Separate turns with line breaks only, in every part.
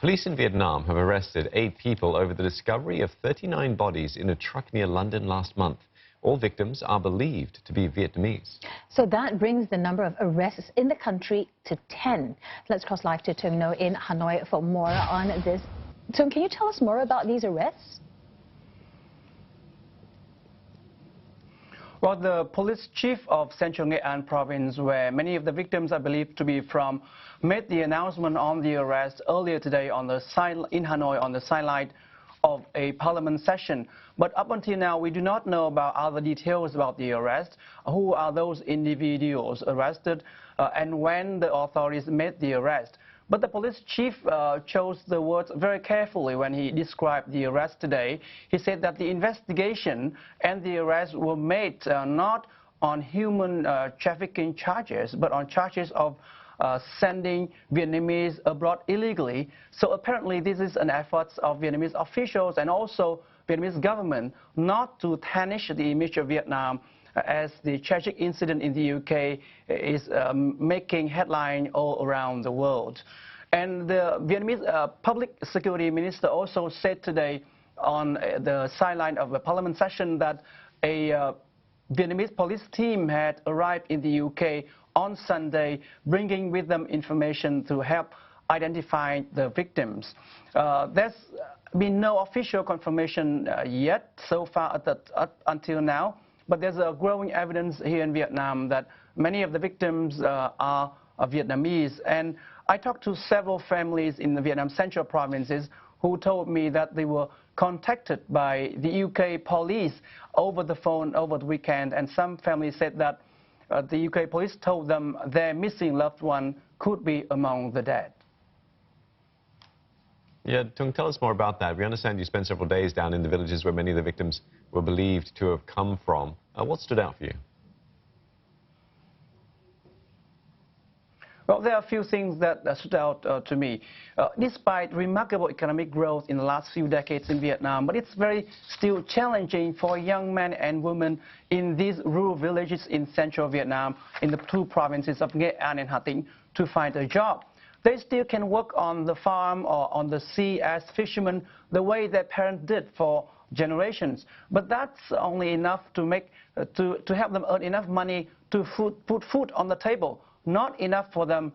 Police in Vietnam have arrested 8 people over the discovery of 39 bodies in a truck near London last month. All victims are believed to be Vietnamese.
So that brings the number of arrests in the country to 10. Let's cross live to Tung No in Hanoi for more on this. Tung, can you tell us more about these arrests?
Well, the police chief of Central Nghệ An province, where many of the victims are believed to be from, made the announcement on the arrest earlier today on the in Hanoi on the sideline of a parliament session. But up until now, we do not know about other details about the arrest, who are those individuals arrested, and when the authorities made the arrest. But the police chief chose the words very carefully when he described the arrest today. He said that the investigation and the arrest were made not on human trafficking charges, but on charges of sending Vietnamese abroad illegally. So apparently this is an effort of Vietnamese officials and also Vietnamese government not to tarnish the image of Vietnam, as the tragic incident in the UK is making headline all around the world. And the Vietnamese public security minister also said today on the sideline of a parliament session that a Vietnamese police team had arrived in the UK on Sunday, bringing with them information to help identify the victims. There's been no official confirmation yet so far until now, but there's a growing evidence here in Vietnam that many of the victims are Vietnamese. And I talked to several families in the Vietnam Central provinces who told me that they were contacted by the UK police over the phone over the weekend, and some families said that the UK police told them their missing loved one could be among the dead.
Yeah, Tung, tell us more about that. We understand you spent several days down in the villages where many of the victims were believed to have come from. What stood out for you?
Well, there are a few things that stood out to me. Despite remarkable economic growth in the last few decades in Vietnam, but it's very still challenging for young men and women in these rural villages in central Vietnam, in the 2 provinces of Nghệ An and Hà Tĩnh, to find a job. They still can work on the farm or on the sea as fishermen the way their parents did for generations. But that's only enough to help them earn enough money to put food on the table. Not enough for them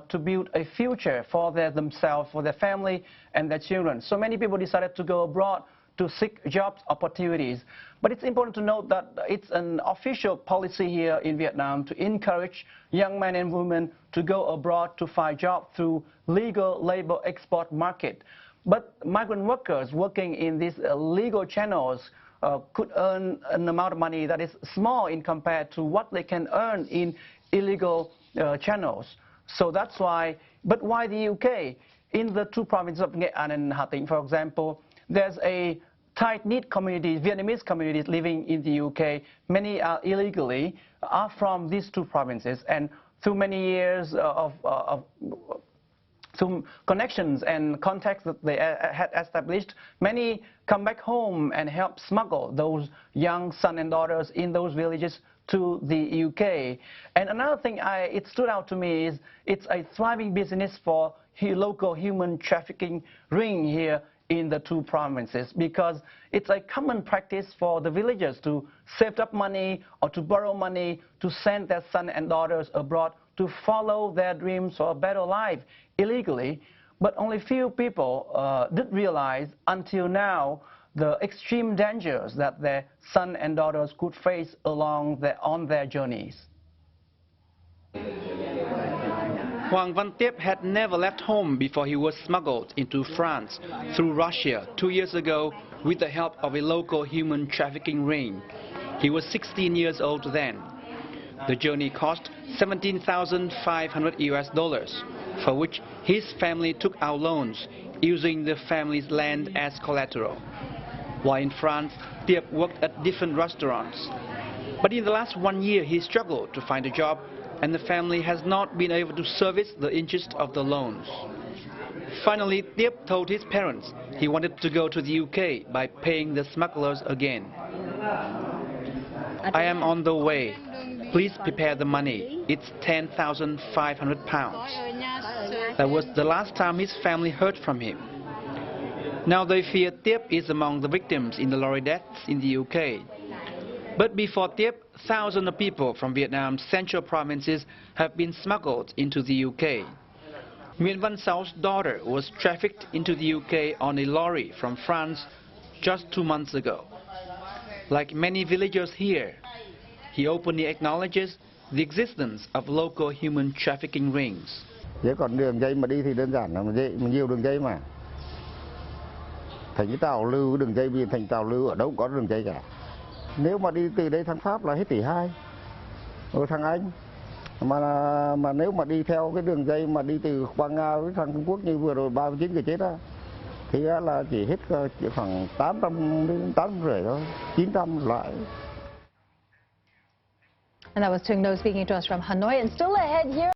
to build a future for themselves, for their family and their children. So many people decided to go abroad to seek job opportunities. But it's important to note that it's an official policy here in Vietnam to encourage young men and women to go abroad to find jobs through legal labor export market. But migrant workers working in these legal channels could earn an amount of money that is small in compared to what they can earn in illegal channels. So that's why, but why the UK? In the 2 provinces of Nghệ An and Hà Tĩnh, for example, there's a tight-knit community, Vietnamese communities living in the UK. Many are illegally, are from these 2 provinces, and through many years through connections and contacts that they had established, many come back home and help smuggle those young sons and daughters in those villages to the UK. And another thing it stood out to me is it's a thriving business for local human trafficking ring here in the 2 provinces, because it's a common practice for the villagers to save up money or to borrow money to send their sons and daughters abroad to follow their dreams for a better life illegally. But only few people did realize until now the extreme dangers that their sons and daughters could face on their journeys.
Hoàng Văn Tiếp had never left home before he was smuggled into France through Russia 2 years ago with the help of a local human trafficking ring. He was 16 years old then. The journey cost $17,500, for which his family took out loans, using the family's land as collateral. While in France, Tiếp worked at different restaurants. But in the last 1 year, he struggled to find a job, and the family has not been able to service the interest of the loans. Finally, Tiếp told his parents he wanted to go to the UK by paying the smugglers again. I am on the way. Please prepare the money. It's £10,500. That was the last time his family heard from him. Now they fear Tiếp is among the victims in the lorry deaths in the UK. But before Tiếp, thousands of people from Vietnam's central provinces have been smuggled into the UK. Nguyễn Văn Sáu daughter was trafficked into the UK on a lorry from France just 2 months ago. Like many villagers here, he openly acknowledges the existence of local human trafficking rings.
Chứ còn đường dây mà đi thì đơn giản là nhiều đường dây mà. Thành cái tàu lưu, đường dây vì thành tàu lưu ở đâu cũng có đường dây cả. Nếu mà đi từ đây sang Pháp là hết tỷ 2, rồi sang Anh. Mà nếu mà đi theo cái đường dây mà đi từ Quảng Ngao sang Trung Quốc như vừa rồi 39 người chết đó, thì là chỉ hết khoảng 800 đến 850 thôi, 900 lại.
And that was Tung No speaking to us from Hanoi. And still ahead here.